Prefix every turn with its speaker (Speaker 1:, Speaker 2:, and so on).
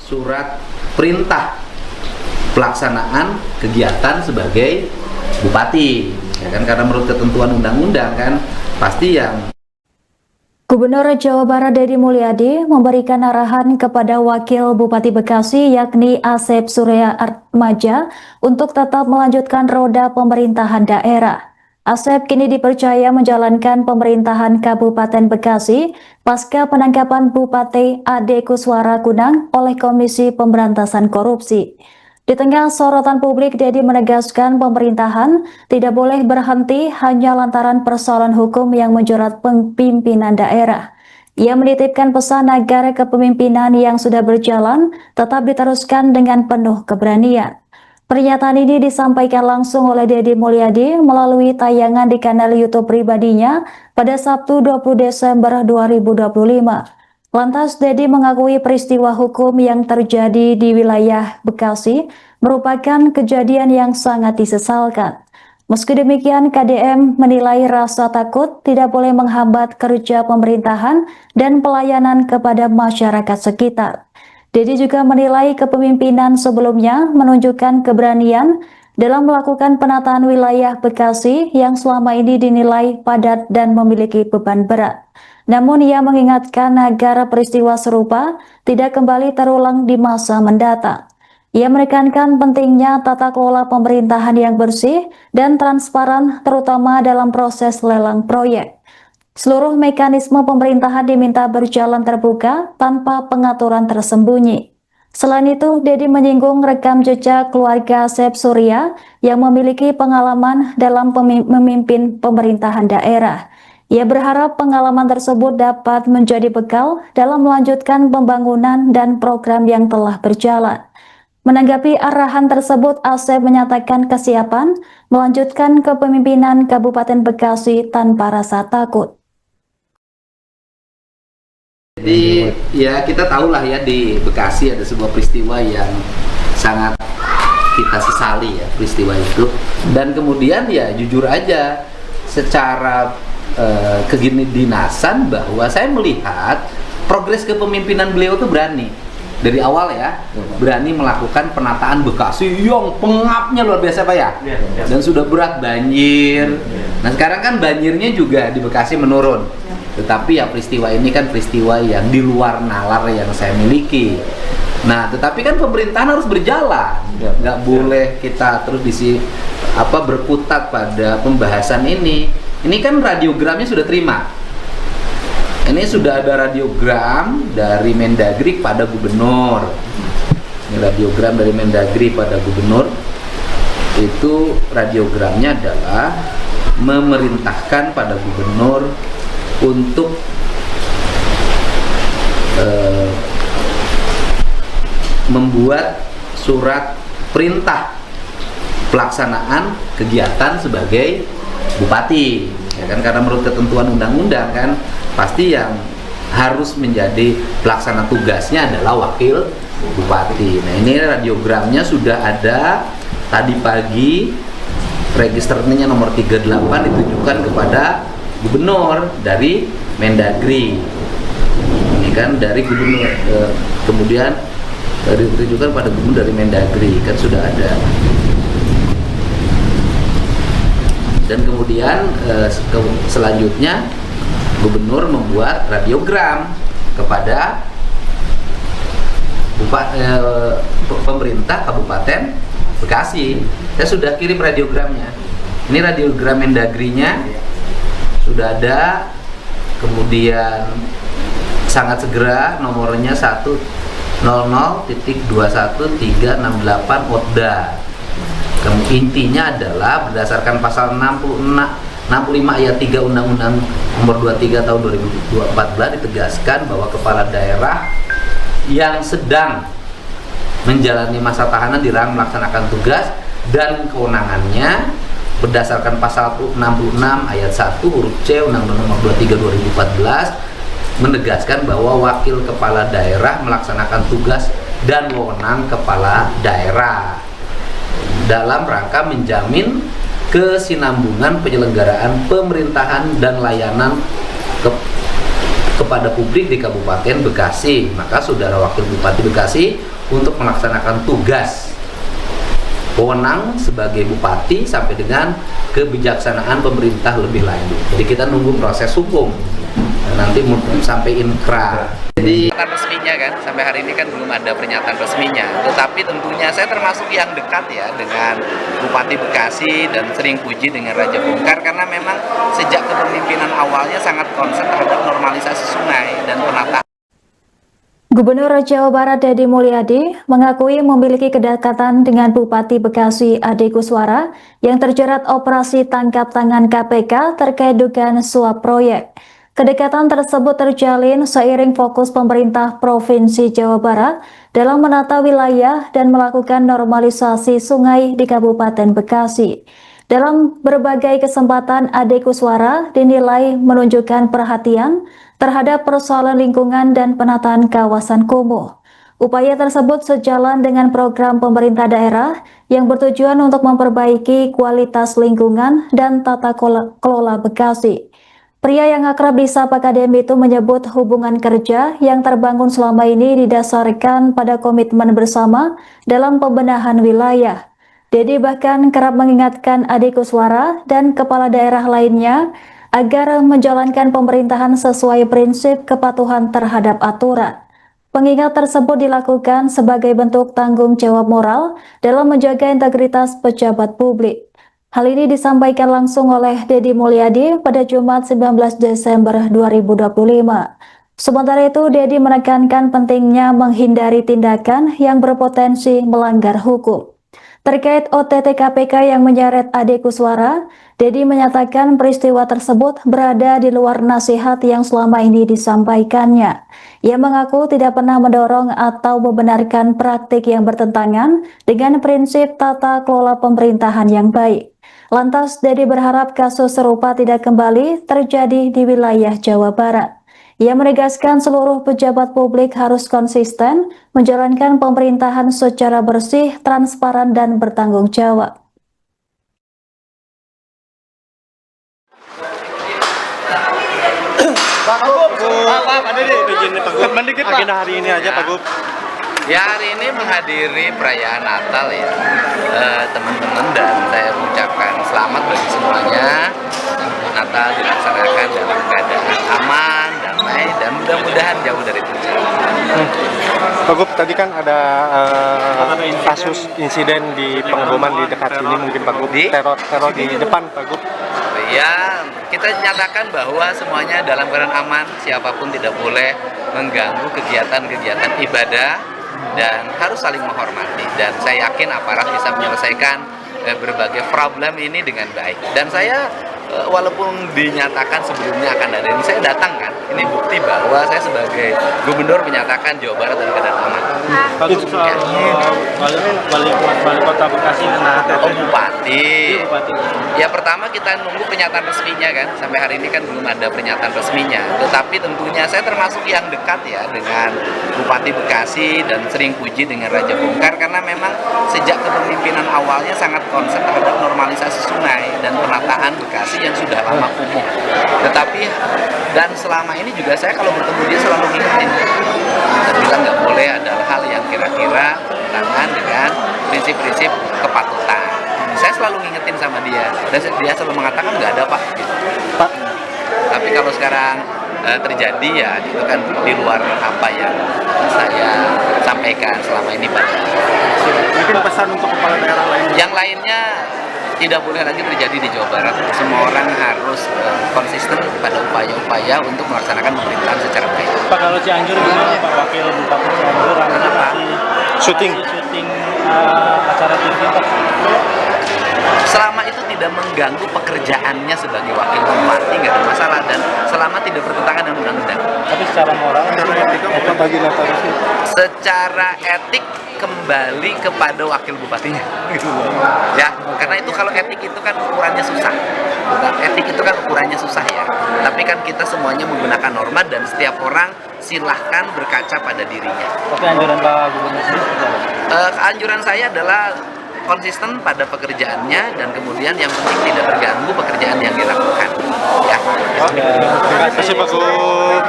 Speaker 1: surat perintah pelaksanaan kegiatan sebagai bupati, ya kan, karena menurut ketentuan undang-undang kan pasti yang
Speaker 2: Gubernur Jawa Barat Deddy Mulyadi memberikan arahan kepada Wakil Bupati Bekasi yakni Asep Surya Atmaja untuk tetap melanjutkan roda pemerintahan daerah. Asep kini dipercaya menjalankan pemerintahan Kabupaten Bekasi pasca penangkapan Bupati Ade Kuswara Kunang oleh Komisi Pemberantasan Korupsi. Di tengah sorotan publik, Deddy menegaskan pemerintahan tidak boleh berhenti hanya lantaran persoalan hukum yang menjerat pimpinan daerah. Ia menitipkan pesan agar kepemimpinan yang sudah berjalan tetap diteruskan dengan penuh keberanian. Pernyataan ini disampaikan langsung oleh Deddy Mulyadi melalui tayangan di kanal YouTube pribadinya pada Sabtu 20 Desember 2025. Lantas Deddy mengakui peristiwa hukum yang terjadi di wilayah Bekasi merupakan kejadian yang sangat disesalkan. Meski demikian, KDM menilai rasa takut tidak boleh menghambat kerja pemerintahan dan pelayanan kepada masyarakat sekitar. Deddy juga menilai kepemimpinan sebelumnya menunjukkan keberanian dalam melakukan penataan wilayah Bekasi yang selama ini dinilai padat dan memiliki beban berat. Namun ia mengingatkan agar peristiwa serupa tidak kembali terulang di masa mendatang. Ia menekankan pentingnya tata kelola pemerintahan yang bersih dan transparan terutama dalam proses lelang proyek. Seluruh mekanisme pemerintahan diminta berjalan terbuka tanpa pengaturan tersembunyi. Selain itu, Deddy menyinggung rekam jejak keluarga Asep Surya yang memiliki pengalaman dalam memimpin pemerintahan daerah. Ia berharap pengalaman tersebut dapat menjadi bekal dalam melanjutkan pembangunan dan program yang telah berjalan. Menanggapi arahan tersebut, Asep menyatakan kesiapan melanjutkan kepemimpinan Kabupaten Bekasi tanpa rasa takut.
Speaker 1: Jadi ya kita tahulah ya, di Bekasi ada sebuah peristiwa yang sangat kita sesali ya, peristiwa itu. Dan kemudian ya jujur aja secara kedinasan bahwa saya melihat progres kepemimpinan beliau itu berani dari awal ya, berani melakukan penataan Bekasi yang pengapnya luar biasa Pak ya, dan sudah berat banjir. Nah sekarang kan banjirnya juga di Bekasi menurun, tetapi ya peristiwa ini kan peristiwa yang di luar nalar yang saya miliki. Nah tetapi kan pemerintahan harus berjalan, nggak boleh kita terus berkutat pada pembahasan ini. Ini kan radiogramnya sudah terima. Ini sudah ada radiogram dari Mendagri pada gubernur. Ini radiogram dari Mendagri pada gubernur. Itu radiogramnya adalah memerintahkan pada gubernur untuk membuat surat perintah pelaksanaan kegiatan sebagai bupati, ya kan, karena menurut ketentuan undang-undang kan pasti yang harus menjadi pelaksana tugasnya adalah wakil bupati. Nah ini radiogramnya sudah ada tadi pagi, registernya nomor 38 ditujukan kepada gubernur dari Mendagri. Ini kan dari gubernur, kemudian ditujukan pada gubernur dari Mendagri, kan sudah ada. Dan kemudian selanjutnya gubernur membuat radiogram kepada pemerintah Kabupaten Bekasi. Saya sudah kirim radiogramnya. Ini radiogram Mendagrinya sudah ada. Kemudian sangat segera nomornya 100.21368 ODA. Intinya adalah berdasarkan pasal 65 ayat 3 Undang-Undang Nomor 23 Tahun 2014 ditegaskan bahwa kepala daerah yang sedang menjalani masa tahanan dilarang melaksanakan tugas dan kewenangannya berdasarkan pasal 66 ayat 1 huruf C Undang-Undang Nomor 23 2014 menegaskan bahwa wakil kepala daerah melaksanakan tugas dan wewenang kepala daerah dalam rangka menjamin kesinambungan penyelenggaraan pemerintahan dan layanan kepada publik di Kabupaten Bekasi. Maka Saudara Wakil Bupati Bekasi untuk melaksanakan tugas wewenang sebagai bupati sampai dengan kebijaksanaan pemerintah lebih lanjut. Jadi kita nunggu proses hukum nanti sampai inkrah. Jadi resminya kan sampai hari ini kan belum ada pernyataan resminya. Tetapi tentunya saya termasuk yang dekat ya dengan Bupati Bekasi dan sering puji dengan Raja Bongkar karena memang sejak kepemimpinan awalnya sangat konsen terhadap normalisasi sungai dan penataan.
Speaker 2: Gubernur Jawa Barat Deddy Mulyadi mengakui memiliki kedekatan dengan Bupati Bekasi Ade Kuswara yang terjerat operasi tangkap tangan KPK terkait dugaan suap proyek. Kedekatan tersebut terjalin seiring fokus pemerintah Provinsi Jawa Barat dalam menata wilayah dan melakukan normalisasi sungai di Kabupaten Bekasi. Dalam berbagai kesempatan, Ade Kuswara dinilai menunjukkan perhatian terhadap persoalan lingkungan dan penataan kawasan kumuh. Upaya tersebut sejalan dengan program pemerintah daerah yang bertujuan untuk memperbaiki kualitas lingkungan dan tata kelola Bekasi. Pria yang akrab disapa Kadem itu menyebut hubungan kerja yang terbangun selama ini didasarkan pada komitmen bersama dalam pembenahan wilayah. Deddy bahkan kerap mengingatkan Ade Kuswara dan kepala daerah lainnya agar menjalankan pemerintahan sesuai prinsip kepatuhan terhadap aturan. Pengingat tersebut dilakukan sebagai bentuk tanggung jawab moral dalam menjaga integritas pejabat publik. Hal ini disampaikan langsung oleh Deddy Mulyadi pada Jumat 19 Desember 2025. Sementara itu, Deddy menekankan pentingnya menghindari tindakan yang berpotensi melanggar hukum. Terkait OTT KPK yang menyeret Ade Kuswara, Deddy menyatakan peristiwa tersebut berada di luar nasihat yang selama ini disampaikannya. Ia mengaku tidak pernah mendorong atau membenarkan praktik yang bertentangan dengan prinsip tata kelola pemerintahan yang baik. Lantas, Deddy berharap kasus serupa tidak kembali terjadi di wilayah Jawa Barat. Ia menegaskan seluruh pejabat publik harus konsisten menjalankan pemerintahan secara bersih, transparan, dan bertanggung jawab.
Speaker 3: Pak Gub, agenda hari ini aja Pak Gub.
Speaker 1: Ya, hari ini menghadiri perayaan Natal ya teman-teman, dan saya mengucapkan selamat bagi semuanya. Natal dilaksanakan dalam keadaan aman, damai, dan mudah-mudahan jauh dari bencana.
Speaker 3: Pak Gub, tadi kan ada kasus insiden di pengeboman di dekat sini mungkin Pak Gub, teror di depan Pak Gub.
Speaker 1: Ya, kita nyatakan bahwa semuanya dalam keadaan aman, siapapun tidak boleh mengganggu kegiatan-kegiatan ibadah dan harus saling menghormati. Dan saya yakin aparat bisa menyelesaikan berbagai problem ini dengan baik. Dan saya walaupun dinyatakan sebelumnya akan ada ini, saya datang kan. Ini bukti bahwa saya sebagai gubernur menyatakan Jawa Barat dalam keadaan aman.
Speaker 4: Pak Gub, soal wali kota Bekasi kena
Speaker 1: Bupati. Ya, pertama kita nunggu pernyataan resminya kan. Sampai hari ini kan belum ada pernyataan resminya. Tetapi tentunya saya termasuk yang dekat ya dengan Bupati Bekasi dan sering puji dengan Raja Bongkar karena memang sejak kepemimpinan awalnya sangat konsen terhadap normalisasi sungai dan penataan Bekasi yang sudah lama kumuh. Tetapi dan selama ini juga saya kalau bertemu dia selalu ngingetin, dan bilang nggak boleh ada hal yang kira-kira bertentangan dengan prinsip-prinsip kepatutan. Saya selalu ngingetin sama dia, dan dia selalu mengatakan nggak ada Pak.
Speaker 3: Pak.
Speaker 1: Tapi kalau sekarang terjadi ya itu kan di luar apa yang saya sampaikan selama ini Pak.
Speaker 3: Mungkin pesan untuk kepala daerah lainnya.
Speaker 1: Yang lainnya tidak boleh lagi terjadi di Jawa Barat. Semua orang harus konsisten pada upaya-upaya untuk melaksanakan pemerintahan secara baik.
Speaker 4: Pak, kalau Cianjur gimana Pak Wakil Bupati Cianjur?
Speaker 1: Kenapa?
Speaker 3: Syuting
Speaker 4: acara TV Pak.
Speaker 1: Selama itu tidak mengganggu pekerjaannya sebagai wakil bupati nggak ada masalah, dan selama tidak bertentangan dengan undang-undang.
Speaker 4: Tapi secara moral,
Speaker 3: apa bagi notaris?
Speaker 1: Secara etik kembali kepada wakil bupatinya, gitu loh. Ya, karena itu kalau etik itu kan ukurannya susah. Etik itu kan ukurannya susah ya. Tapi kan kita semuanya menggunakan norma dan setiap orang silahkan berkaca pada dirinya.
Speaker 4: tapi anjuran Pak Gubernur sendiri,
Speaker 1: Anjuran saya adalah konsisten pada pekerjaannya dan kemudian yang penting tidak terganggu pekerjaan yang dilakukan. Ya.
Speaker 3: Terima kasih Pak Gub.